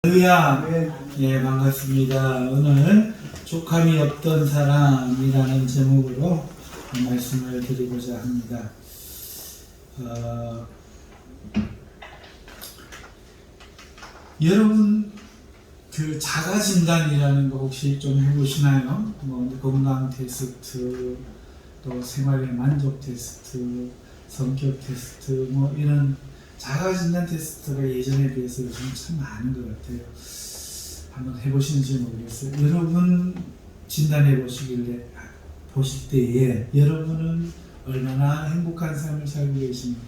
할렐루야. 예, 반갑습니다. 오늘 족함이 없던 사람이라는 제목으로 말씀을 드리고자 합니다. 여러분 그 자가진단이라는 거 혹시 좀 해보시나요? 뭐 건강 테스트, 또 생활의 만족 테스트, 성격 테스트, 뭐 이런 자가진단 테스트가 예전에 비해서 요즘 참 많은 것 같아요. 한번 해보시는지 모르겠어요. 여러분 진단해 보실 때에 여러분은 얼마나 행복한 삶을 살고 계십니까?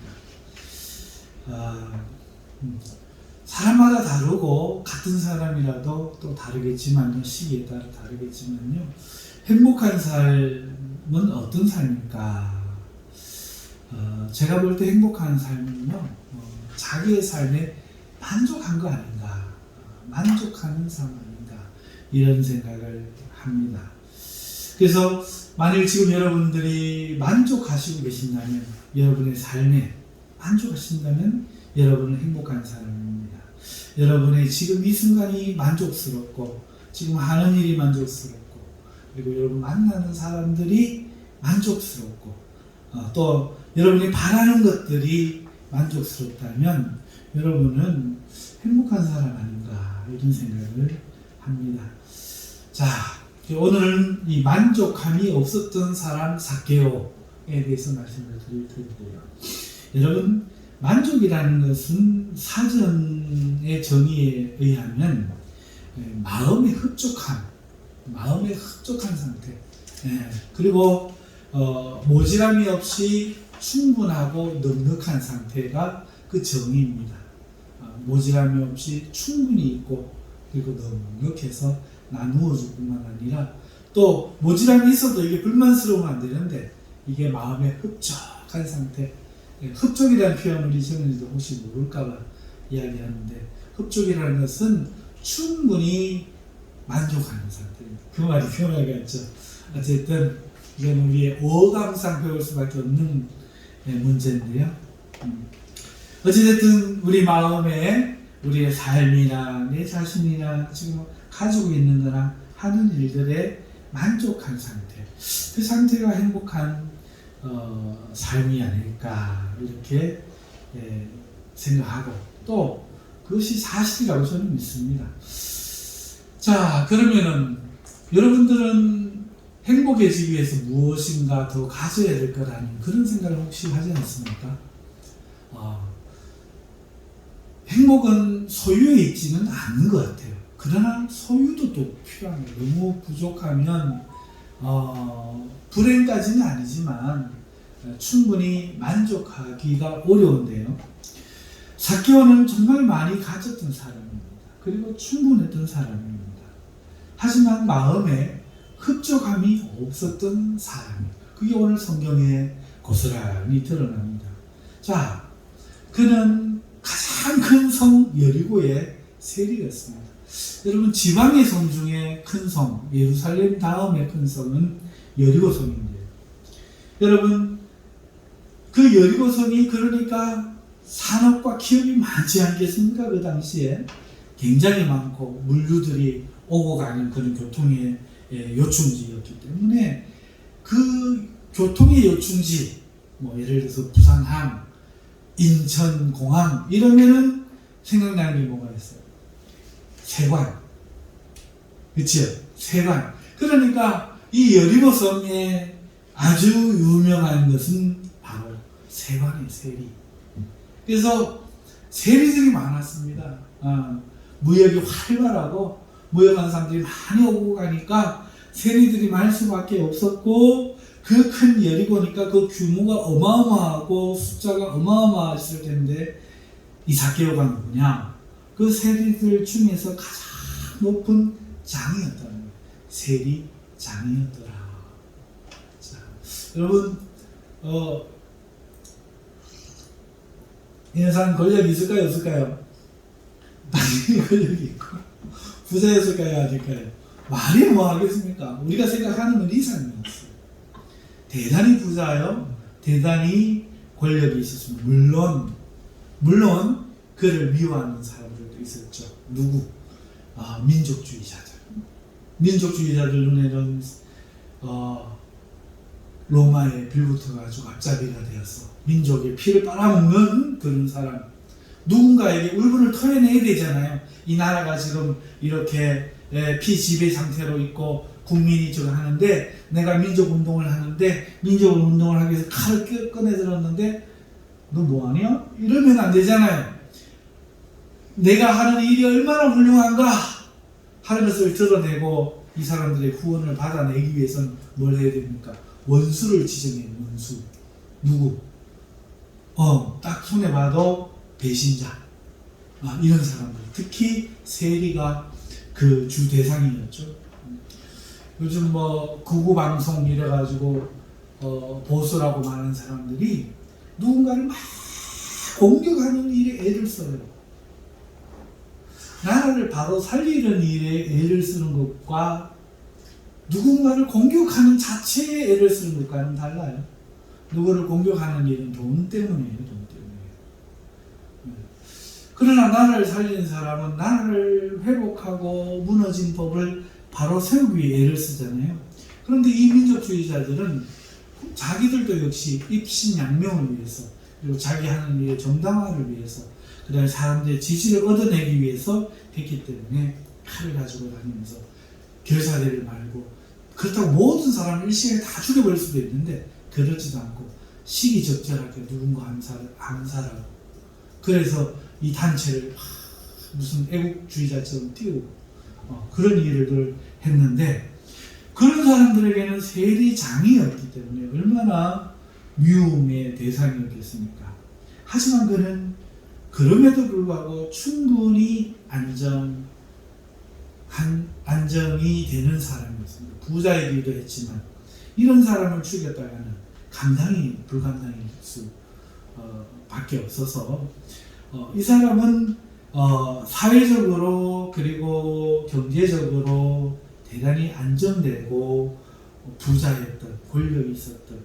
사람마다 다르고 같은 사람이라도 또 다르겠지만요, 시기에 따라 다르겠지만요, 행복한 삶은 어떤 삶일까? 제가 볼 때 행복한 삶은요, 자기의 삶에 만족한 거 아닌가, 만족하는 삶 아닌가, 이런 생각을 합니다. 그래서 만일 지금 여러분들이 만족하시고 계신다면, 여러분의 삶에 만족하신다면 여러분은 행복한 사람입니다. 여러분의 지금 이 순간이 만족스럽고, 지금 하는 일이 만족스럽고, 그리고 여러분 만나는 사람들이 만족스럽고, 또 여러분이 바라는 것들이 만족스럽다면 여러분은 행복한 사람 아닌가, 이런 생각을 합니다. 자, 오늘은 이 만족함이 없었던 사람 삭개오에 대해서 말씀을 드릴 텐데요. 여러분, 만족이라는 것은 사전의 정의에 의하면 마음의 흡족함, 마음의 흡족한 상태, 그리고 모질함이 없이 충분하고 넉넉한 상태가 그 정의입니다. 모질함이 없이 충분히 있고, 그리고 넉넉해서 나누어 줄 뿐만 아니라, 또 모질함이 있어도 이게 불만스러우면 안 되는데, 이게 마음의 흡족한 상태. 흡족이라는 표현을 우리 청년들도 혹시 모를까봐 이야기하는데, 흡족이라는 것은 충분히 만족하는 상태입니다. 그 말이 표현하기가 있죠. 어쨌든 이건 우리의 어감상 배울 수밖에 없는 문제인데요. 어찌됐든 우리 마음에 우리의 삶이나 내 자신이나 지금 가지고 있는 거나 하는 일들에 만족한 상태, 그 상태가 행복한 삶이 아닐까, 이렇게 생각하고, 또 그것이 사실이라고 저는 믿습니다. 자, 그러면은 여러분들은 행복해지기 위해서 무엇인가 더 가져야 될 거라는 그런 생각을 혹시 하지 않습니까? 행복은 소유에 있지는 않는 것 같아요. 그러나 소유도 또 필요합니다. 너무 부족하면 불행까지는 아니지만 충분히 만족하기가 어려운데요. 삭개오는 정말 많이 가졌던 사람입니다. 그리고 충분했던 사람입니다. 하지만 마음에 흡족함이 없었던 사람입니다. 그게 오늘 성경에 고스란히 드러납니다. 자, 그는 가장 큰 성 여리고의 세리였습니다. 여러분, 지방의 성 중에 큰 성, 예루살렘 다음에 큰 성은 여리고 성인데요. 여러분, 그 여리고 성이 그러니까 산업과 기업이 많지 않겠습니까? 그 당시에 굉장히 많고 물류들이 오고 가는 그런 교통의 요충지였기 때문에, 그 교통의 요충지, 뭐 예를 들어서 부산항, 인천공항 이러면은 생각나는 게 뭐가 있어요? 세관. 그렇죠? 세관. 그러니까 이 여리고성에 아주 유명한 것은 바로 세관의 세리. 그래서 세리들이 많았습니다. 무역이 활발하고 무역하는 사람들이 많이 오고 가니까 세리들이 많을 수밖에 없었고, 그 큰 여리고니까 그 규모가 어마어마하고 숫자가 어마어마했을 텐데, 이 삭개오가 누구냐? 그 세리들 중에서 가장 높은 장이었다는 거예요. 세리장이었더라. 자, 여러분, 이런 사람 권력이 있을까요? 없을까요? 당연히 권력이 있고, 부자였을까요? 아닐까요? 말이 뭐 하겠습니까? 우리가 생각하는 건 이상이었어요. 대단히 부자요, 대단히 권력이 있었습니다. 물론 그를 미워하는 사람들도 있었죠. 누구? 민족주의자들. 민족주의자들 눈에는 로마에 빌붙어가지고 앞잡이가 되었어. 민족의 피를 빨아먹는 그런 사람. 누군가에게 울분을 털어내야 되잖아요. 이 나라가 지금 이렇게 피지배 상태로 있고 국민이 저거 하는데, 내가 민족운동을 하는데, 민족운동을 하기 위해서 칼을 꺼내들었는데 너 뭐하냐? 이러면 안 되잖아요. 내가 하는 일이 얼마나 훌륭한가 하는 것을 드러내고 이 사람들의 후원을 받아내기 위해서는 뭘 해야 됩니까? 원수를 지정해요. 원수. 누구? 딱 손에 봐도 배신자. 이런 사람들. 특히 세리가 그 주 대상이었죠. 요즘 구구방송 이래가지고 보수라고 말하는 사람들이 누군가를 막 공격하는 일에 애를 써요. 나라를 바로 살리는 일에 애를 쓰는 것과 누군가를 공격하는 자체에 애를 쓰는 것과는 달라요. 누구를 공격하는 일은 돈 때문이에요. 돈 때문에. 그러나 나라를 살리는 사람은 나라를 회복하고 무너진 법을 바로 세우기 위해 애를 쓰잖아요. 그런데 이 민족주의자들은 자기들도 역시 입신양명을 위해서, 그리고 자기 하는 일의 정당화를 위해서, 그 다음에 사람들의 지지를 얻어내기 위해서 했기 때문에 칼을 가지고 다니면서 결사대를 말고, 그렇다고 모든 사람을 일시에 다 죽여버릴 수도 있는데 그러지도 않고 시기적절하게 누군가 암살하고, 그래서 이 단체를 무슨 애국주의자처럼 띄우고 그런 일을 했는데, 그런 사람들에게는 세리장이었기 때문에 얼마나 미움의 대상이었겠습니까? 하지만 그는 그럼에도 불구하고 충분히 안정이 되는 사람이었습니다. 부자이기도 했지만 이런 사람을 죽였다가는 불감당일 수 밖에 없어서 이 사람은 사회적으로 그리고 경제적으로 대단히 안정되고 부자였던, 권력이 있었던,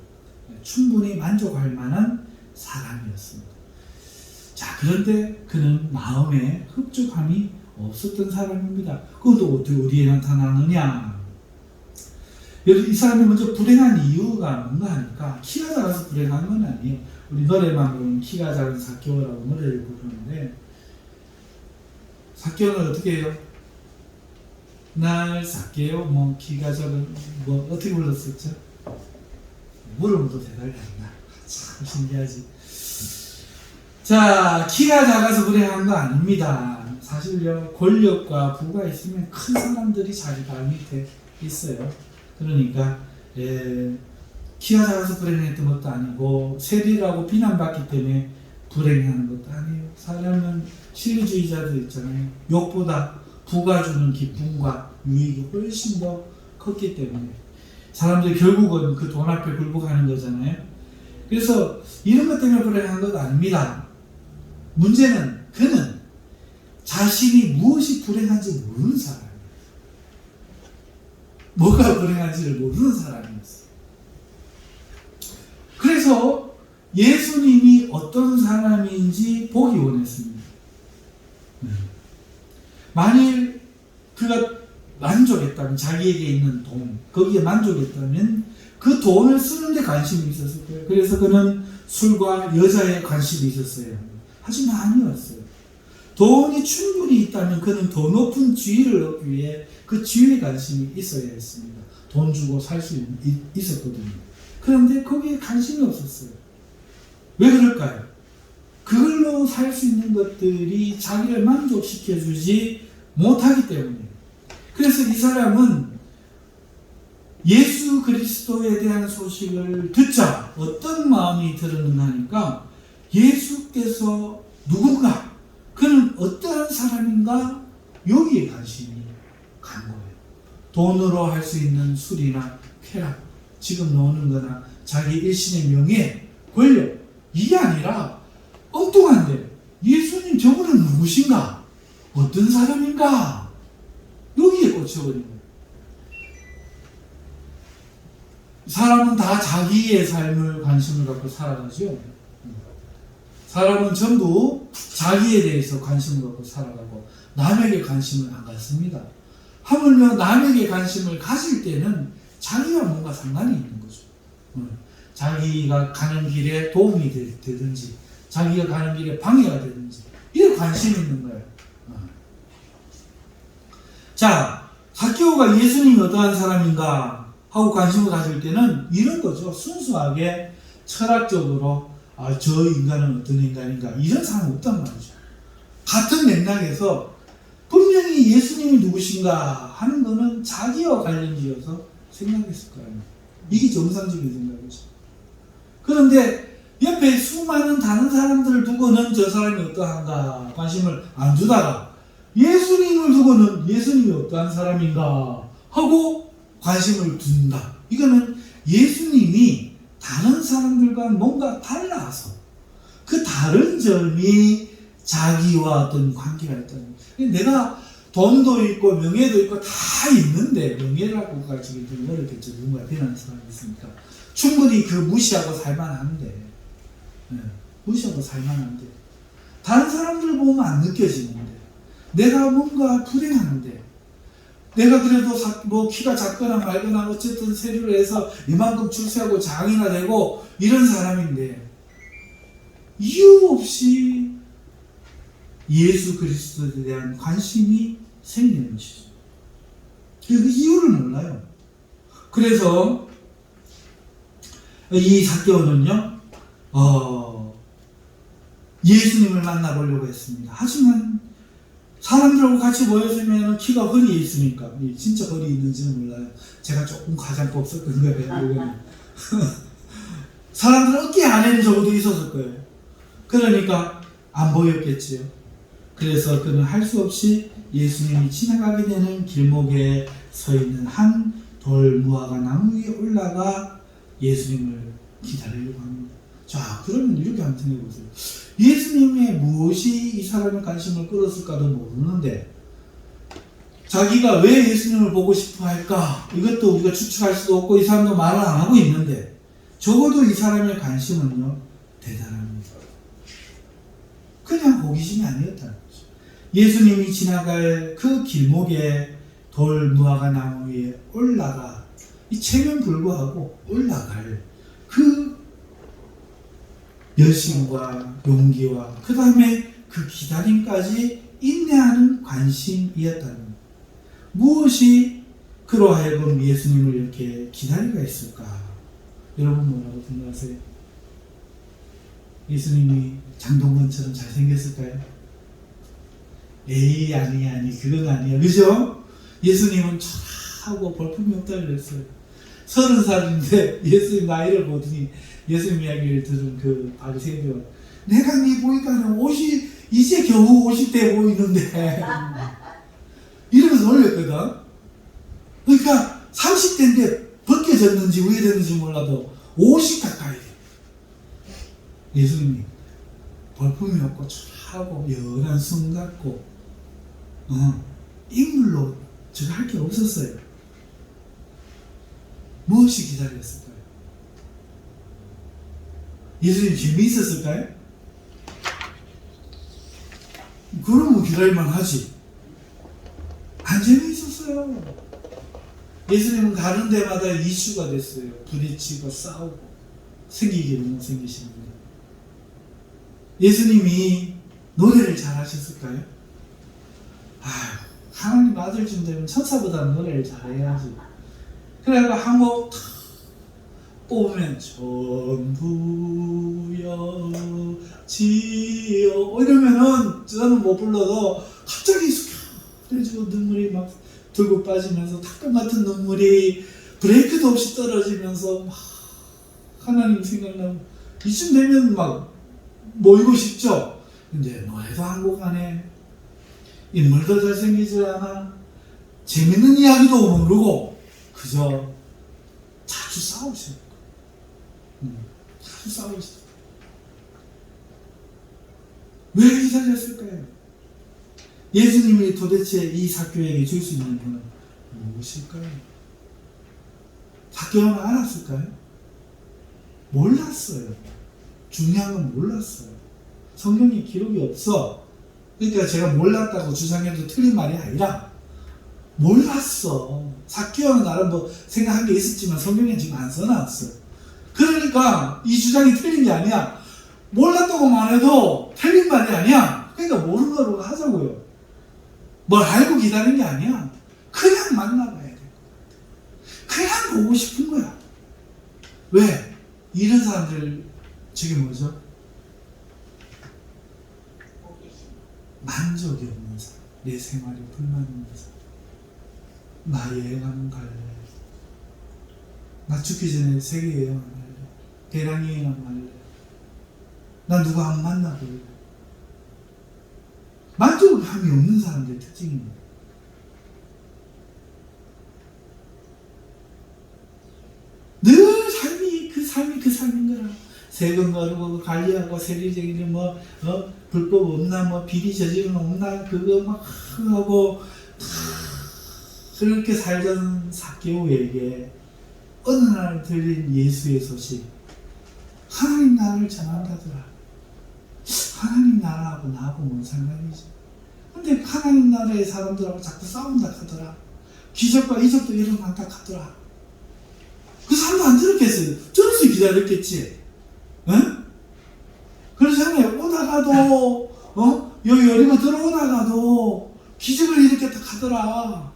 충분히 만족할 만한 사람이었습니다. 자, 그런데 그는 마음에 흡족함이 없었던 사람입니다. 그것도 어디에 나타나느냐? 이 사람이 먼저 불행한 이유가 뭔가 하니까, 키가 작아서 불행한 건 아니에요. 우리 노래만 부르면 키가 작은 삭개오라고 노래를 부르는데, 삭개오는 어떻게 해요? 날 삭개오, 키가 작은, 어떻게 불렀었죠? 물어봐도 대답이 안 나. 참 신기하지. 자, 키가 작아서 불행한 거 아닙니다. 사실요, 권력과 부가 있으면 큰 사람들이 자기 발 밑에 있어요. 그러니까 키가 작아서 불행했던 것도 아니고, 세리라고 비난받기 때문에 불행하는 것도 아니에요. 사람은 실리주의자들 있잖아요. 욕보다 부가 주는 기쁨과 유익이 훨씬 더 컸기 때문에 사람들이 결국은 그 돈 앞에 굴복하는 거잖아요. 그래서 이런 것 때문에 불행한 것 아닙니다. 문제는 그는 자신이 무엇이 불행한지 모르는 사람이에요. 뭐가 불행한지를 모르는 사람이었어요. 그래서 예수님이 어떤 사람인지 보기 원했습니다. 만일 그가 만족했다면, 자기에게 있는 돈, 거기에 만족했다면 그 돈을 쓰는데 관심이 있었을 거예요. 그래서 그는 술과 여자에 관심이 있었어요. 하지만 아니었어요. 돈이 충분히 있다면 그는 더 높은 지위를 얻기 위해 그 지위에 관심이 있어야 했습니다. 돈 주고 살 수 있었거든요. 그런데 거기에 관심이 없었어요. 왜 그럴까요? 그걸로 살 수 있는 것들이 자기를 만족시켜주지 못하기 때문이에요. 그래서 이 사람은 예수 그리스도에 대한 소식을 듣자 어떤 마음이 들었는가 하니까, 예수께서 누군가, 그는 어떠한 사람인가, 여기에 관심이 간 거예요. 돈으로 할 수 있는 술이나 쾌락, 지금 노는 거나 자기 일신의 명예, 권력, 이게 아니라 엉뚱한데 예수님 저분은 누구신가? 어떤 사람인가? 여기에 꽂혀버린 거예요. 사람은 다 자기의 삶을 관심을 갖고 살아가죠. 사람은 전부 자기에 대해서 관심을 갖고 살아가고 남에게 관심을 안 갖습니다. 하물며 남에게 관심을 가질 때는 자기와 뭔가 상관이 있는 거죠. 자기가 가는 길에 도움이 되든지 자기가 가는 길에 방해가 되든지 이런 관심이 있는 거예요. 자, 삭개오가 예수님이 어떠한 사람인가 하고 관심을 가질 때는 이런 거죠. 순수하게 철학적으로 저 인간은 어떤 인간인가 이런 사람 없단 말이죠. 같은 맥락에서 분명히 예수님이 누구신가 하는 거는 자기와 관련지어서 생각했을 거예요. 이게 정상적인 생각이죠. 그런데 옆에 수많은 다른 사람들을 두고는 저 사람이 어떠한가 관심을 안 주다가 예수님을 두고는 예수님이 어떠한 사람인가 하고 관심을 둔다. 이거는 예수님이 다른 사람들과 뭔가 달라서 그 다른 점이 자기와 어떤 관계가 있다는 거예요. 내가 돈도 있고 명예도 있고 다 있는데 명예라고가 지금 좀 어렵겠죠. 누군가 비난하는 사람이 있으니까 충분히 그 무시하고 살만한데 무시하고 살만한데 다른 사람들 보면 안 느껴지는데 내가 뭔가 불행한데 내가 그래도 뭐 키가 작거나 말거나 어쨌든 세류를 해서 이만큼 출세하고 장이나 되고 이런 사람인데 이유 없이 예수 그리스도에 대한 관심이 생기는 것이죠. 그 이유를 몰라요. 그래서 이 삭개오는요 예수님을 만나보려고 했습니다. 하지만 사람들하고 같이 모였으면 키가 허리에 있으니까 진짜 허리에 있는지는 몰라요. 제가 조금 과장법 섞은 거예요. 사람들 어깨 안에는 적어도 있었을 거예요. 그러니까 안 보였겠지요. 그래서 그는 할 수 없이 예수님이 지나가게 되는 길목에 서 있는 한 돌 무화과 나무 위에 올라가 예수님을 기다리려고 합니다. 자, 그러면 이렇게 한번 생각해보세요. 예수님의 무엇이 이 사람의 관심을 끌었을까도 모르는데 자기가 왜 예수님을 보고 싶어 할까? 이것도 우리가 추측할 수도 없고 이 사람도 말을 안 하고 있는데 적어도 이 사람의 관심은요 대단합니다. 그냥 호기심이 아니었다는 거죠. 예수님이 지나갈 그 길목에 돌 무화과 나무 위에 올라가 이 체면 불구하고 올라갈 그 열심과 용기와 그 다음에 그 기다림까지 인내하는 관심이었다는 것. 무엇이 그로 하여금 예수님을 이렇게 기다리가 있을까? 여러분 뭐라고 생각하세요? 예수님이 장동건처럼 잘생겼을까요? 에이 아니 그건 아니야. 그죠? 예수님은 촤하고 볼품이 없다 그랬어요. 30살인데 예수님 나이를 보더니 예수님 이야기를 들은 그 바리새인들 내가 네 보니까 옷이 이제 겨우 50대 보이는데 이러면서 놀렸거든. 그러니까 30대인데 벗겨졌는지 우회됐는지 몰라도 50 가까이 돼. 예수님이 볼품이 없고 촤하고 연한 숨 같고 인물로 저거 할 게 없었어요. 무엇이 기다렸을까요? 예수님 재미있었을까요? 그러면 기다릴만 하지. 안 재미있었어요. 예수님은 가는 데마다 이슈가 됐어요. 부딪히고 싸우고 생기기를 못 생기시는 거예요. 예수님이 노래를 잘하셨을까요? 하나님 아들 좀 되면 천사보다 노래를 잘해야지. 그래서 한 곡 뽑으면 전부여 지요 이러면은 저는 못 불러도 갑자기 숙여지고 눈물이 막 들고 빠지면서 탁감 같은 눈물이 브레이크도 없이 떨어지면서 막 하나님 생각나면 이쯤 되면 막 모이고 싶죠. 근데 노래도 한 곡 안에 인물도 잘생기지 않아 재밌는 이야기도 모르고 그저 자주 싸우셔요. 자주 싸우셨어요. 왜 기다렸을까요? 예수님이 도대체 이 삭개오에게 줄 수 있는 건 무엇일까요? 삭개오는 알았을까요? 몰랐어요. 중요한 건 몰랐어요. 성경에 기록이 없어. 그러니까 제가 몰랐다고 주장해도 틀린 말이 아니라 몰랐어. 삭개오는 나름 뭐 생각한 게 있었지만 성경에 지금 안 써놨어. 그러니까 이 주장이 틀린 게 아니야. 몰랐다고 말해도 틀린 말이 아니야. 그러니까 모르는 거로 하자고요. 뭘 알고 기다리는 게 아니야. 그냥 만나봐야 돼. 그냥 보고 싶은 거야. 왜? 이런 사람들 저게 뭐죠? 만족이 없는 사람. 내 생활에 불만 있는 사람. 나 여행 한번 갈래. 나 죽기 전에 세계 여행 한번 할래. 대량 여행 한번 할래. 나 누구 한번 만나볼래. 만족감이 없는 사람들의 특징입니다. 늘 삶이 그 삶인 거라. 세금 거르고 관리하고 세리적인 불법 없나 비리 저지른 없나 그거 막 하고 그렇게 살던 삭개오에게 어느 날 들린 예수의 소식. 하나님 나라를 전한다더라. 하나님 나라하고 나하고 뭔 상관이지? 근데 하나님 나라의 사람들하고 자꾸 싸운다 하더라. 기적과 이적도 일어난다 하더라. 그 사람도 안 들었겠어요. 들었으면 기다렸겠지. 응? 그러잖아요. 오다가도 여기 여리고 들어오다가도 기적을 일으켰다 하더라.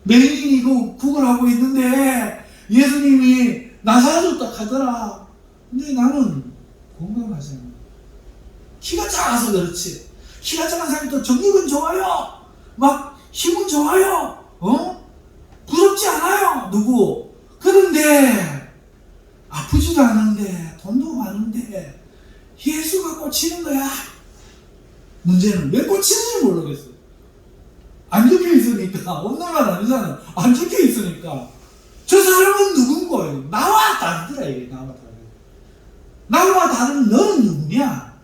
메인이 구걸하고 있는데 예수님이 나 살아줬다 하더라. 근데 나는 공감하잖아. 키가 작아서 그렇지. 키가 작은 사람이 또 정력은 좋아요. 막 힘은 좋아요. 부럽지 않아요. 누구? 그런데 아프지도 않은데 돈도 많은데 예수가 꽂히는 거야. 문제는 왜 꽂히는지 모르겠어. 안 적혀 있으니까. 없는 말 아니잖아. 안 적혀 있으니까. 저 사람은 누군 거예요? 나와 다르더라. 이게 나와 다르. 나와 다른 너는 누구냐?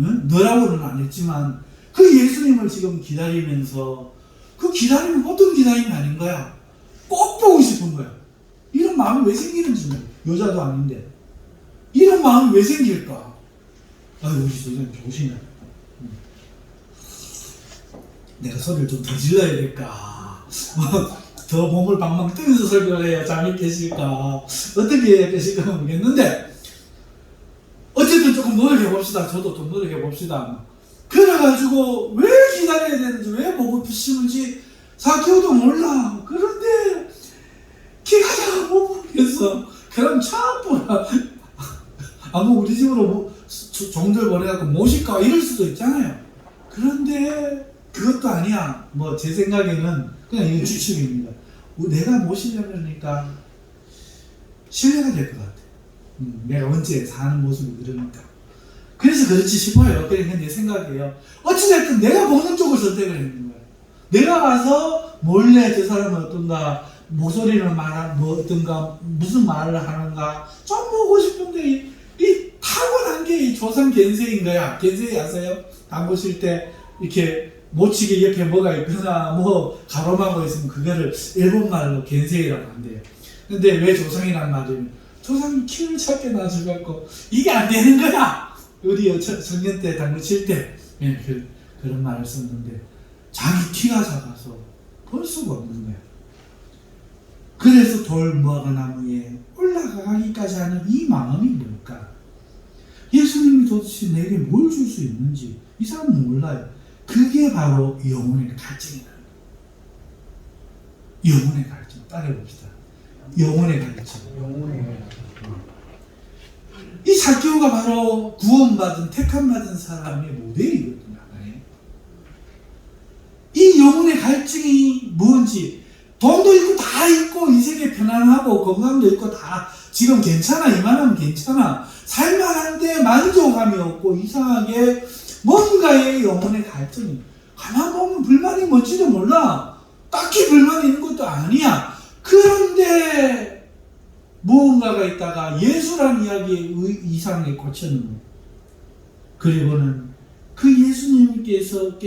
응? 너라고는 안 했지만 그 예수님을 지금 기다리면서 그 기다림은 보통 기다림이 아닌 거야. 꼭 보고 싶은 거야. 이런 마음이 왜 생기는지 모르겠어. 여자도 아닌데 이런 마음이 왜 생길까? 아유 우리 선생님 좋으시네. 내가 소리를 좀 더 질러야 될까? 더 몸을 방방 뜨면서 설교를 해야 잠이 깨실까? 어떻게 해야 깨실까 모르겠는데 어쨌든 조금 노력해봅시다. 저도 좀 노력해봅시다. 그래가지고 왜 기다려야 되는지 왜 보고 싶은지 삭개오도 몰라. 그런데 키가 작아 못 보겠어. 그럼 처음 보라. 아무 우리 집으로 종들 보내갖고 모실까 이럴 수도 있잖아요. 그런데 그것도 아니야. 제 생각에는 그냥 이게 추측입니다. 내가 모시려고 하니까 신뢰가 될 것 같아. 내가 언제 사는 모습이 그러니까. 그래서 그렇지 싶어요. 그게 내 생각이에요. 어찌됐든 내가 보는 쪽을 선택을 했는 거예요. 내가 가서 몰래 저 사람은 어떤가, 목소리를 어떤가, 무슨 말을 하는가, 좀 보고 싶은데, 이 타고난 게 이 조선 견세인 거야. 견세 아세요? 안 보실 때, 이렇게 모치게 옆에 뭐가 있거나, 가로막고 있으면 그거를 일본말로 견세이라고 한대요. 근데 왜 조상이란 말이에요? 조상이 키를 작게 낳아줘갖고, 이게 안 되는 거야! 우리 청년 때, 당구 칠 때, 그런 말을 썼는데, 자기 키가 작아서 볼 수가 없는 거야. 그래서 돌무화과 나무에 올라가기까지 하는 이 마음이 뭘까? 예수님이 도대체 내게 뭘 줄 수 있는지 이 사람은 몰라요. 그게 바로 영혼의 갈증이다. 영혼의 갈증. 따라해봅시다. 영혼의 갈증. 이 삭개오가 바로 구원받은 택함받은 사람의 모델이거든요. 이 영혼의 갈증이 뭔지, 돈도 있고 다 있고 인생에 편안하고 건강도 있고 다 지금 괜찮아, 이만하면 괜찮아, 살만한데 만족감이 없고 이상하게 뭔가의 영혼의 갈증이, 가만 보면 불만이 뭔지도 몰라. 딱히 불만이 있는 것도 아니야. 그런데 무언가가 있다가 예수라는 이야기의 이상에 꽂혔는 거예요. 그리고는 그 예수님에게서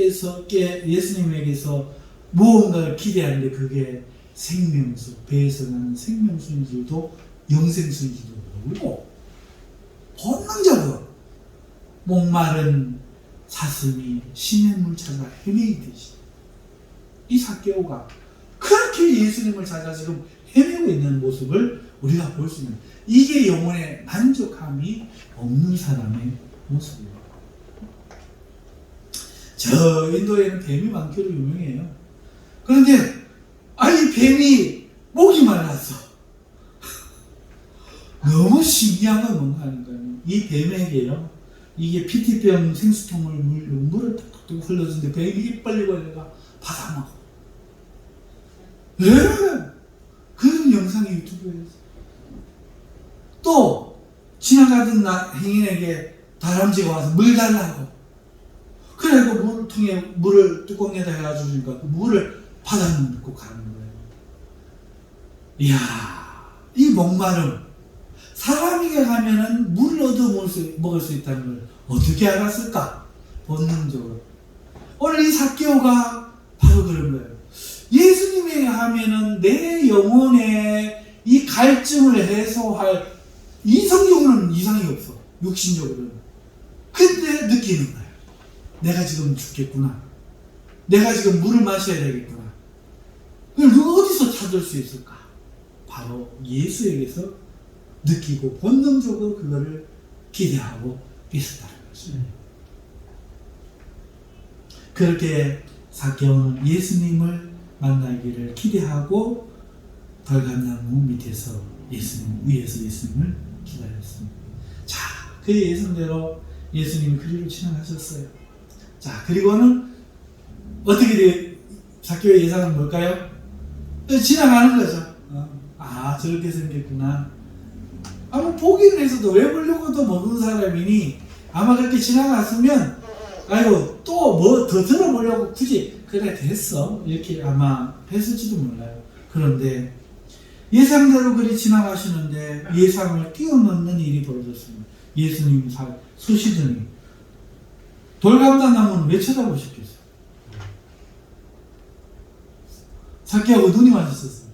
무언가를 기대하는데 그게 생명수, 배에서 나는 생명수인지도 영생수인지도 모르고 본능적으로 목마른 사슴이 시냇물 찾아 헤매이듯이 이 삭개오가 그렇게 예수님을 찾아 지금 헤매고 있는 모습을 우리가 볼 수 있는, 이게 영혼의 만족함이 없는 사람의 모습이에요. 저 인도에는 뱀이 많기로 유명해요. 그런데 이 뱀이 목이 말랐어. 너무 신기한 건 뭔가 하니까요. 이 뱀에게요, 이게 PT병 생수통을 물을 뚝뚝 흘러주는데 뱀이 입 벌리고 내가 받아먹어. 그런 영상이 유튜브에 있어. 또 지나가던 행인에게 다람쥐가 와서 물 달라고. 그래고 물통에 물을 뚜껑에다 해가지고 주니까 그 물을 받아먹고 가는 거예요. 이야, 이 목마름. 사람이 가면은 물을 얻어 먹을 수 있다는 걸 어떻게 알았을까? 본능적으로. 오늘 이 삭개오가 바로 그런 거예요. 예수님에 하면은 내 영혼의 이 갈증을 해소할 이성적으로는 이상이 없어. 육신적으로는. 근데 느끼는 거예요. 내가 지금 죽겠구나. 내가 지금 물을 마셔야 되겠구나. 그걸 누가 어디서 찾을 수 있을까? 바로 예수에게서 느끼고 본능적으로 그거를 기대하고 있었다는 거죠. 그렇게 삭개오는 예수님을 만나기를 기대하고 벌감나무 밑에서 위에서 예수님을 기다렸습니다. 자, 그 예상대로 예수님이 그리로 지나가셨어요. 자, 그리고는 어떻게 돼? 삭개오의 예상은 뭘까요? 지나가는 거죠. 저렇게 생겼구나. 아마 보기는 해서도 왜 보려고도 먹은 사람이니 아마 그렇게 지나갔으면 아이고 또 뭐 더 들어보려고 굳이 그래 됐어 이렇게 아마 했을지도 몰라요. 그런데 예상대로 그리 지나가시는데 예상을 뛰어넘는 일이 벌어졌습니다. 예수님 쏘시더니 돌감당나무는 왜 쳐다보셨겠어요? 삭개오하고 눈이 마주쳤어요.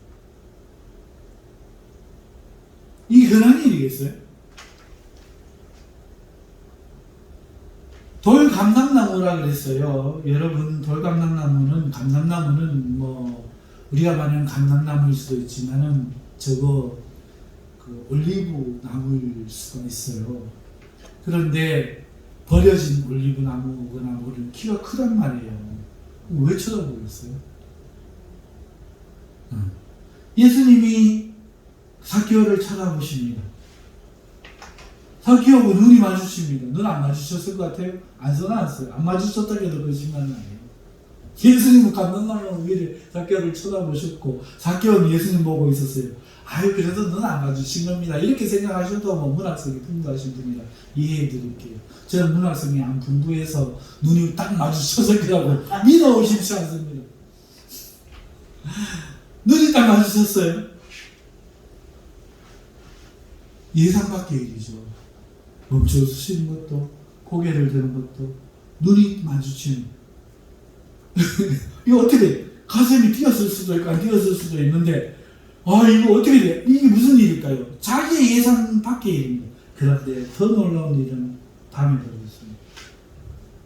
이게 흔한 일이겠어요? 돌감람나무라 그랬어요. 여러분, 감람나무는 뭐 우리가 말하는 감람나무일 수도 있지만은 저거 그 올리브 나무일 수가 있어요. 그런데 버려진 올리브 나무거나 모르는 키가 크단 말이에요. 왜 쳐다보겠어요? 예수님이 삭개오를 쳐다보십니다. 삭개오하고 눈이 마주칩니다. 눈 안 마주쳤을 것 같아요? 안 써놨어요. 안 마주쳤다고 해도 거짓말은 아니에요. 예수님은 감람나무 위를 삭개오를 쳐다보셨고 삭개오는 예수님 보고 있었어요. 그래도 눈 안 마주친 겁니다. 이렇게 생각하셔도 뭐 문학성이 풍부하신 분이라 이해해 드릴게요. 저는 문학성이 안 풍부해서 눈이 딱 마주쳐서 그러고 믿어 오십시 않습니다. 눈이 딱 마주쳤어요. 예상 밖의 일이죠. 멈춰 서시는 것도, 고개를 드는 것도, 눈이 마주치는. 이거 어떻게 가슴이 뛰었을 수도 있고 안 뛰었을 수도 있는데 이거 어떻게 돼? 이게 무슨 일일까요? 자기의 예상 밖의 일입니다. 그런데 더 놀라운 일은 다음에 벌어졌습니다.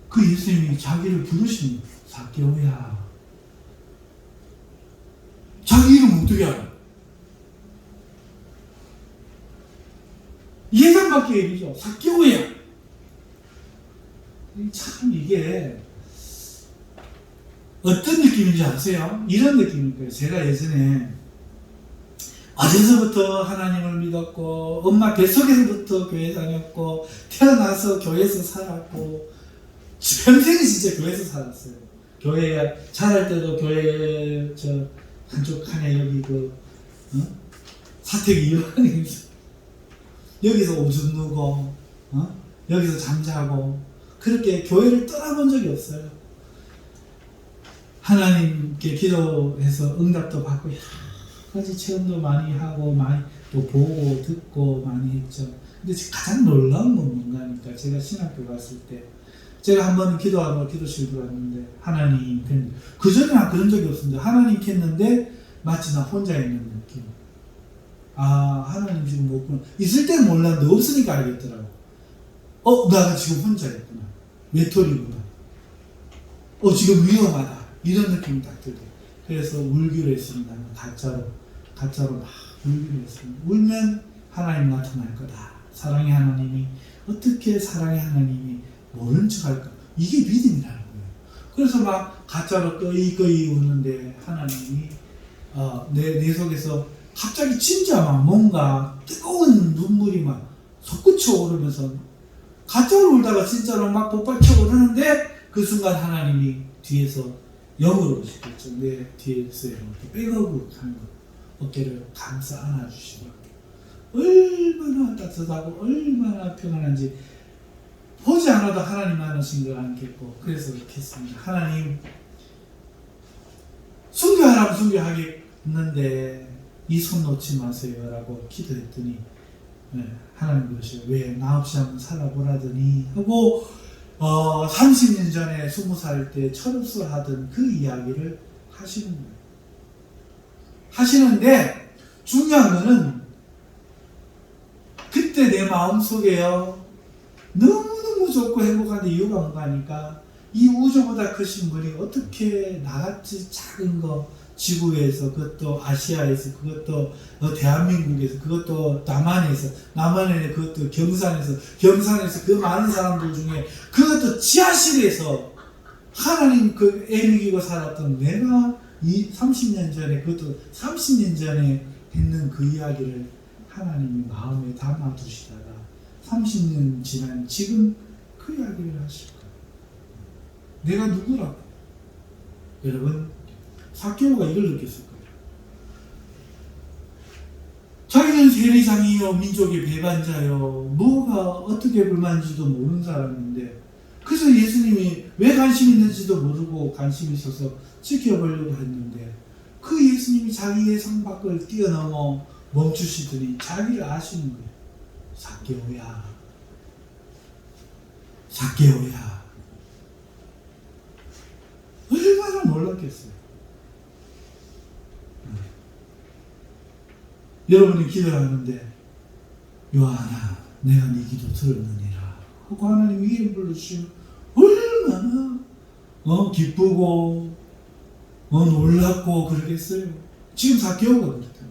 그 예수님이 자기를 부르십니다. 삭개오야. 자기 이름 어떻게 알아? 예상 밖의 일이죠. 삭개오야. 참 이게 어떤 느낌인지 아세요? 이런 느낌일 거예요. 제가 예전에 어려서부터 하나님을 믿었고 엄마 뱃속에서부터 교회 다녔고 태어나서 교회에서 살았고 평생이 진짜 교회에서 살았어요. 교회 자랄 때도 교회 저 한쪽 칸에 여기 사택이 이만해 여기서 오줌 누고 여기서 잠자고 그렇게 교회를 떠나본 적이 없어요. 하나님께 기도해서 응답도 받고 여러 가지 체험도 많이 하고 많이 또 보고 듣고 많이 했죠. 근데 가장 놀라운 건 뭔가 하니까 제가 신학교 갔을 때 제가 한 번은 기도하러 기도실 들어왔는데 하나님 그전에는 그런 적이 없었는데 하나님 켰는데 마치 나 혼자 있는 느낌. 하나님 지금 없구나. 있을 때는 몰랐는데 없으니까 알겠더라고. 나가 지금 혼자 있구나. 외톨이구나. 지금 위험하다. 이런 느낌이 딱 들어요. 그래서 울기로 했습니다. 가짜로 막 울기로 했습니다. 울면 하나님 나타날 거다. 사랑의 하나님이, 어떻게 사랑의 하나님이 모른 척 할까? 이게 믿음이라는 거예요. 그래서 막 가짜로 꺼이 우는데 하나님이 내 속에서 갑자기 진짜 막 뭔가 뜨거운 눈물이 막 솟구쳐 오르면서 가짜로 울다가 진짜로 막 폭발쳐 오르는데 그 순간 하나님이 뒤에서 영으로 오시겠죠. 내 뒤에서 이렇게 백업으로 가는 거. 어깨를 감싸 안아주시더라고요. 얼마나 따뜻하고 얼마나 평안한지 보지 않아도 하나님 안으신 걸 알겠고, 그래서 이렇게 했습니다. 하나님, 순교하라면 순교하겠는데 이 손 놓지 마세요 라고 기도했더니 하나님 그러셔요. 왜 나 없이 한번 살아보라더니 하고 30년 전에 20살 때 철없어 하던 그 이야기를 하시는 거예요. 하시는데 중요한 거는 그때 내 마음속에요, 너무너무 좋고 행복한데 이유가 뭔가 하니까 이 우주보다 크신 분이 어떻게 나같이 작은 거, 지구에서, 그것도 아시아에서, 그것도 대한민국에서, 그것도 남한에 그것도 경산에서 그 많은 사람들 중에, 그것도 지하실에서 하나님 그 애미기고 살았던 내가 이 30년 전에, 그것도 30년 전에 했는 그 이야기를 하나님이 마음에 담아두시다가 30년 지난 지금 그 이야기를 하실까? 내가 누구라고? 여러분, 삭개오가 이걸 느꼈을 거예요. 자기는 세리장이요, 민족의 배반자요, 뭐가 어떻게 불만인지도 모르는 사람인데, 그래서 예수님이 왜 관심 있는지도 모르고 관심 있어서 지켜보려고 했는데, 그 예수님이 자기 예상 밖을 뛰어넘어 멈추시더니 자기를 아시는 거예요. 삭개오야. 얼마나 놀랐겠어요. 여러분이 기도하는데, 요한아, 내가 네 기도 들었느니라 하고 하나님 이름 불러주시면 얼마나 기쁘고 놀랍고 그러겠어요. 지금 삭개오가 그렇다.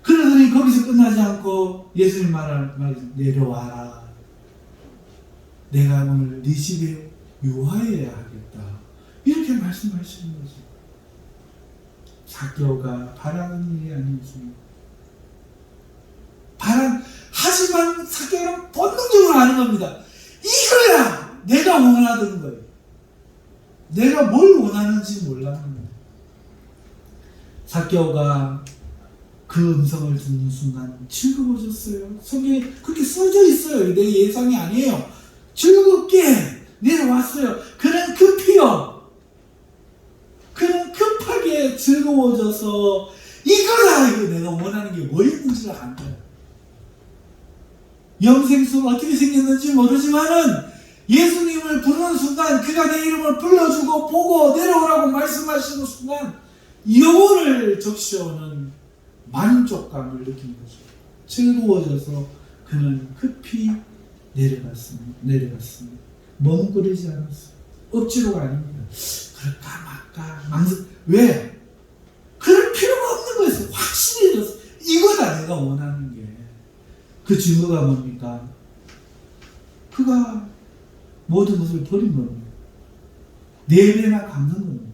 그러더니 거기서 끝나지 않고 예수님 말 내려와라. 내가 오늘 네 집에 유하여야 하겠다. 이렇게 말씀하시는 거죠. 삭개오가 바라는 일이 아니었습니다. 하지만 삭개오는 본능적으로 아는 겁니다. 이거야! 내가 원하던 거예요. 내가 뭘 원하는지 몰랐는데. 삭개오가 그 음성을 듣는 순간 즐거워졌어요. 성경에 그렇게 써져 있어요. 내 예상이 아니에요. 즐겁게 내려왔어요. 그는 급하게 즐거워져서 이거다! 이거 내가 원하는 게 뭐 있는지를 안 거예요. 영생수가 어떻게 생겼는지 모르지만은 예수님을 부르는 순간, 그가 내 이름을 불러주고 보고 내려오라고 말씀하시는 순간 영혼을 적셔오는 만족감을 느낀 거죠. 즐거워져서 그는 급히 내려갔습니다. 머뭇거리지 않았어요. 억지로가 아닙니다. 그럴까 말까 왜? 그럴 필요가 없는 거였어요. 확실히 이랬어요. 이거다 내가 원하는 게. 그 증거가 뭡니까? 그가 모든 것을 버린 겁니다. 4배나 갚는 겁니다.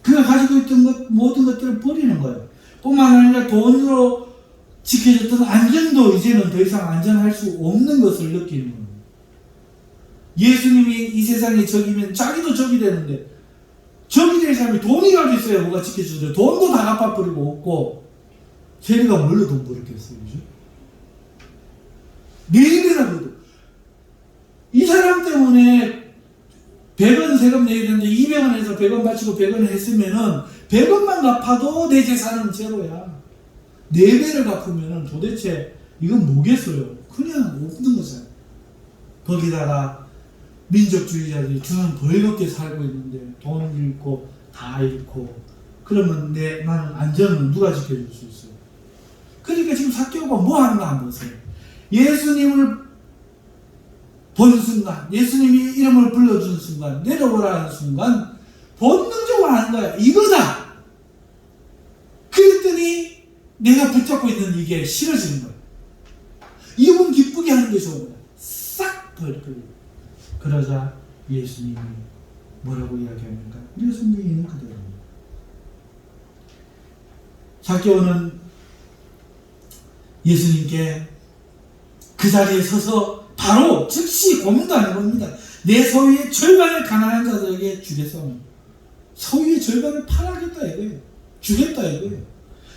그가 가지고 있던 모든 것들을 버리는 거예요. 뿐만 아니라 돈으로 지켜졌던 안전도 이제는 더 이상 안전할 수 없는 것을 느끼는 겁니다. 예수님이 이 세상에 적이면 자기도 적이 되는데, 적이 될 사람이 돈이라도 있어야 뭐가 지켜주죠. 돈도 다 갚아버리고 없고, 세리가 뭘로 돈 벌었겠어요, 그죠? 4배나 그래도. 이 사람 때문에 100원 세금 내야 되는데 200원에서 100원 바치고 100원을 했으면은 100원만 갚아도 내 재산은 제로야. 4배를 갚으면은 도대체 이건 뭐겠어요? 그냥 없는 거잖아요. 거기다가 민족주의자들이 주는 벌겋게 살고 있는데 돈 잃고 다 잃고, 그러면 나는 안전은 누가 지켜줄 수 있어요? 그러니까 지금 삭개오가 뭐 하는가 한번 보세요. 예수님을 본 순간, 예수님이 이름을 불러준 순간, 내려오라는 순간 본능적으로 하는 거야. 이거다. 그랬더니 내가 붙잡고 있는 이게 싫어지는 거야. 이분 기쁘게 하는 게 좋은 거야. 싹 버리고. 그러자 예수님이 뭐라고 이야기합니까? 우리가 성경에 있는 그대로입니다. zak개오는 예수님께 그 자리에 서서 바로 즉시 고민도 안 해봅니다. 내 소유의 절반을 가난한 자들에게 주겠사오니 소유의 절반을 팔아겠다 이거예요. 주겠다 이거예요.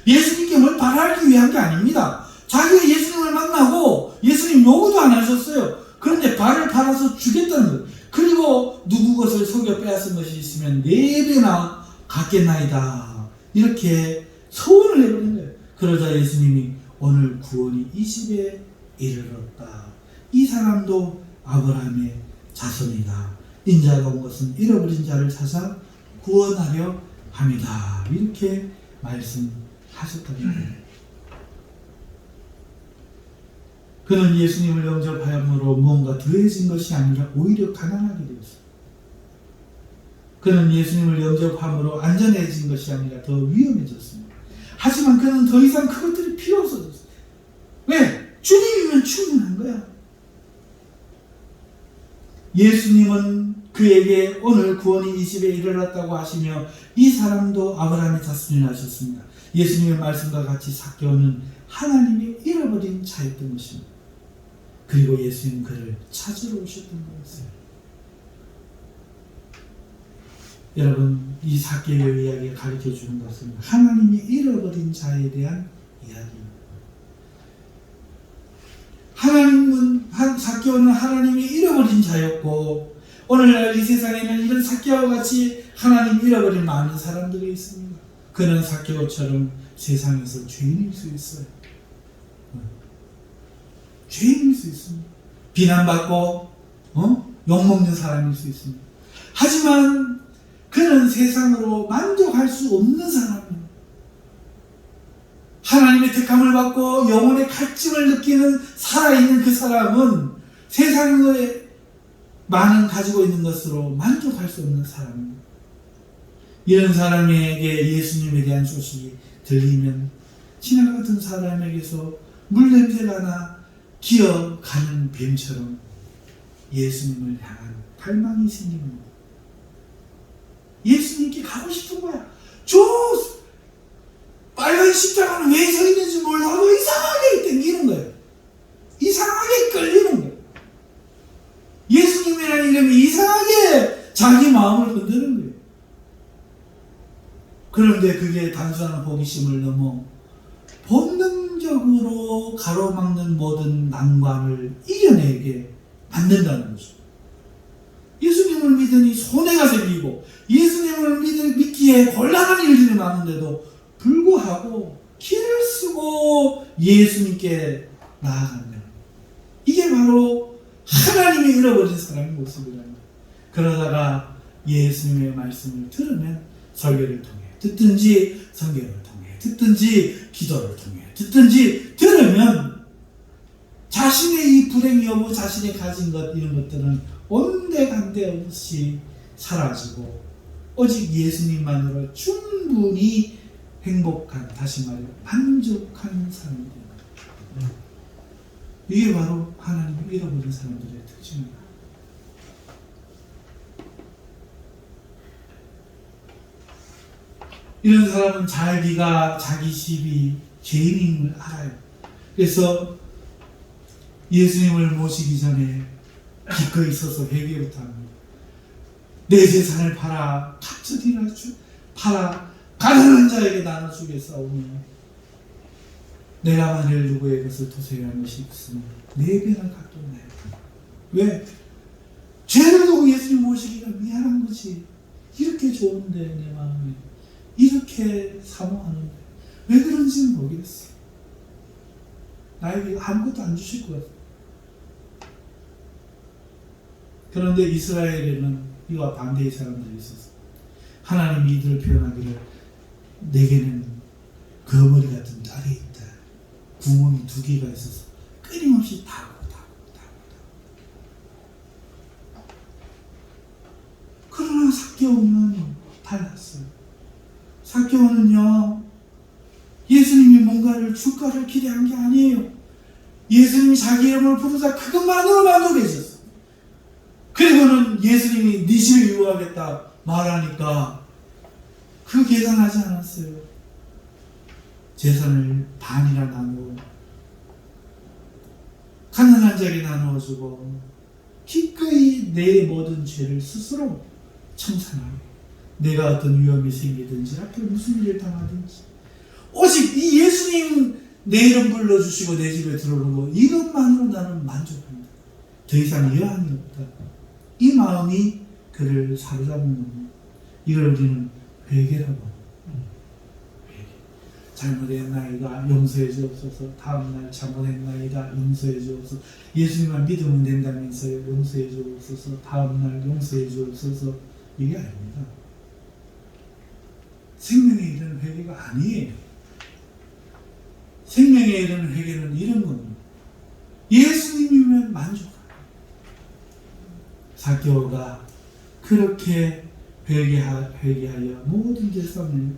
예수님께 뭘 바라기 위한 게 아닙니다. 자기가 예수님을 만나고 예수님 요구도 안 하셨어요. 그런데 발을 팔아서 주겠다는 거예요. 그리고 누구 것을 속여 빼앗은 것이 있으면 4배나 갚겠나이다. 이렇게 소원을 해버린 거예요. 그러자 예수님이 오늘 구원이 이 집에 이르렀다. 이 사람도 아브라함의 자손이다. 인자가 온 것은 잃어버린 자를 찾아 구원하려 함이다. 이렇게 말씀하셨다는 거예요. 그는 예수님을 영접함으로 무언가 더해진 것이 아니라 오히려 가난하게 되었어요. 그는 예수님을 영접함으로 안전해진 것이 아니라 더 위험해졌습니다. 하지만 그는 더 이상 그것들이 필요 없어졌어요. 왜? 주님이면 충분한 거야. 예수님은 그에게 오늘 구원이 이 집에 이르렀다고 하시며 이 사람도 아브라함의 자손이라 하셨습니다. 예수님의 말씀과 같이 zak개오는 하나님이 잃어버린 자였던 것입니다. 그리고 예수님은 그를 찾으러 오셨던 거였어요. 여러분, 이 zak개오의 이야기가 가르쳐주는 것은 하나님이 잃어버린 자에 대한 이야기입니다. zak개오는 하나님이 잃어버린 자였고 오늘날 이 세상에는 이런 zak개오와 같이 하나님 잃어버린 많은 사람들이 있습니다. 그는 zak개오처럼 세상에서 죄인일 수 있어요. 죄인일 수 있습니다. 비난받고 욕먹는 사람일 수 있습니다. 하지만 그는 세상으로 만족할 수 없는 사람입니다. 하나님의 택함을 받고 영혼의 갈증을 느끼는 살아있는 그 사람은 세상에 많은 가지고 있는 것으로 만족할 수 없는 사람입니다. 이런 사람에게 예수님에 대한 소식이 들리면 지나가던 사람에게서 물냄새가 나 기어가는 뱀처럼 예수님을 향한 갈망이 생기는 거예요. 예수님께 가고 싶은 거야. 저 빨간 십자가는 왜 서 있는지 몰라도 이상하게 땡기는 거예요. 이상하게 끌리는 거예요. 예수님이라는 이름이 이상하게 자기 마음을 흔드는 거예요. 그런데 그게 단순한 호기심을 넘어 본능적으로 가로막는 모든 난관을 이겨내게 만든다는 거죠. 예수님을 믿으니 손해가 생기고 예수님을 믿기에 곤란한 일들이 많은데도 불구하고 길을 쓰고 예수님께 나아간다. 이게 바로 하나님이 잃어버린 사람의 모습이랍니다. 그러다가 예수님의 말씀을 들으면 설교를 통해 듣든지 성경을 통해 듣든지 기도를 통해 듣든지 들으면 자신의 이 불행 여부, 자신의 가진 것 이런 것들은 온데간데 없이 사라지고 오직 예수님만으로 충분히 행복한, 다시 말해 만족한 사람이 됩니다. 이게 바로 하나님을 잃어버린 사람들의 특징입니다. 이런 사람은 자기가 자기 집이 죄인임을 알아요. 그래서 예수님을 모시기 전에 기꺼이 서서 회개부터 합니다. 내 재산을 팔아 갑절이라 팔아 가난한 자에게 나눠주겠사오니 내가 만일 누구의 것을 토색한 것이 있으면 4배나 갚겠나이다. 왜? 죄를 두고 예수님 모시기가 미안한 거지. 이렇게 좋은데 내 마음에 이렇게 사모하는데 왜 그런지는 모르겠어. 나에게 아무것도 안 주실 것 같아. 그런데 이스라엘에는 이와 반대의 사람들이 있었어. 하나님이 이들을 표현하기를 내게는 거머리 같은 딸이 있다. 구멍이 2개가 있어서 끊임없이 타고. 그러나 삭개오는 달랐어요. 삭개오는요, 예수님이 뭔가를 주가를 기대한 게 아니에요. 예수님이 자기 이름을 부르자 그것만으로 만족해졌어요. 그리고는 예수님이 네 집에 유하겠다 말하니까 그 계산하지 않았어요. 재산을 반이나 나누어 가난한 자에게 나누어주고 기꺼이 내 모든 죄를 스스로 청산하고 내가 어떤 위험이 생기든지 앞으로 무슨 일을 당하든지 오직 이 예수님 내 이름 불러주시고 내 집에 들어오는 거 이것만으로 나는 만족합니다. 더 이상 여한이 없다. 이 마음이 그를 사로잡는 겁니다. 이걸 우리는 회개라고 합니다. 회개. 잘못했나이다 용서해 주옵소서. 다음날 잘못했나이다 용서해 주옵소서. 예수님만 믿으면 된다면서요. 용서해 주옵소서. 다음날 용서해 주옵소서. 이게 아닙니다. 생명에 이르는 회개가 아니에요. 생명에 이르는 회개는 이런 겁니다. 예수님이면 만족합니다. 삭개오가 그렇게 회개하여 모든 죄성을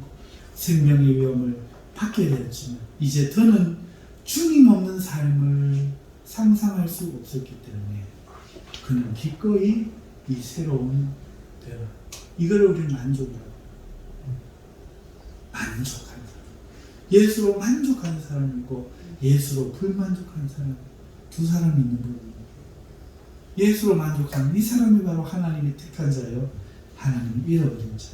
생명의 위험을 받게 되었지만 이제 더는 주님 없는 삶을 상상할 수 없었기 때문에 그는 기꺼이 이 새로운 대화 이걸 우리는 만족이라고 만족한 사람 예수로 만족하는 사람이 있고 예수로 불만족한 사람 두 사람이 있는 겁니다. 예수로 만족하는 이 사람이 바로 하나님이 택한 자요 하나님이 잃어버린 자.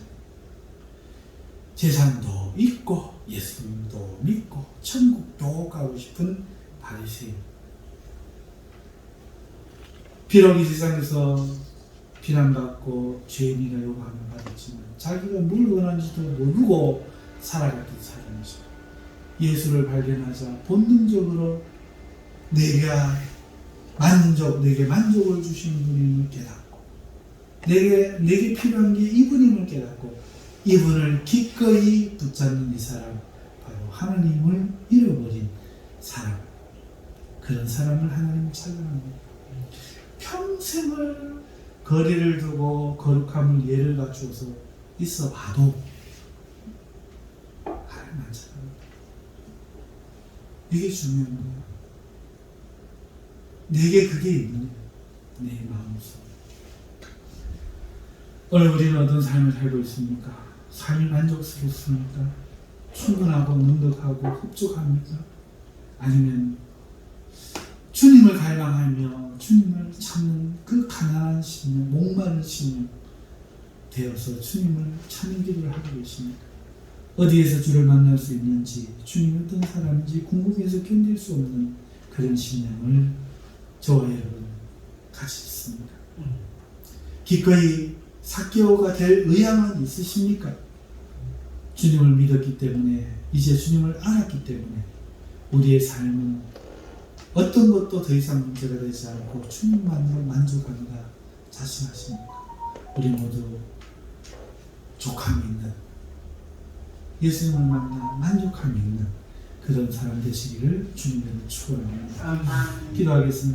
재산도 있고 예수님도 믿고 천국도 가고 싶은 바리새인. 비록 이 세상에서 비난받고 죄인이라 욕함을 받았지만 자기가 뭘 원하는지도 모르고 살아갔던 사람이죠. 예수를 발견하자 본능적으로 내게 만족을 주시는 분임을 깨닫고 내게 필요한 게 이분임을 깨닫고 이분을 기꺼이 붙잡는 이 사람 바로 하나님을 잃어버린 사람 그런 사람을 하나님은 찬양합니다. 평생을 거리를 두고 거룩함을 예를 갖추어서 있어 봐도 하나님 안 찬양합니다. 이게 중요한 거예요. 내게 그게 있느냐 내 마음속에. 오늘 우리는 어떤 삶을 살고 있습니까? 삶이 만족스럽습니까? 충분하고 넉넉하고 흡족합니까? 아니면 주님을 갈망하며 주님을 찾는 그 가난한 심령, 목마른 심령 되어서 주님을 찾는 길을 하고 계십니까? 어디에서 주를 만날 수 있는지 주님이 어떤 사람인지 궁금해서 견딜 수 없는 그런 심령을 저와 여러분 같이 있습니다. 기꺼이 삭개오가 될 의향은 있으십니까? 주님을 믿었기 때문에 이제 주님을 알았기 때문에 우리의 삶은 어떤 것도 더 이상 문제가 되지 않고 주님만으로 만족한다 자신하십니까? 우리 모두 족함이 있는 예수님을 만나 만족함이 있는 그런 사람 되시기를 주님으로 축원합니다. 기도하겠습니다.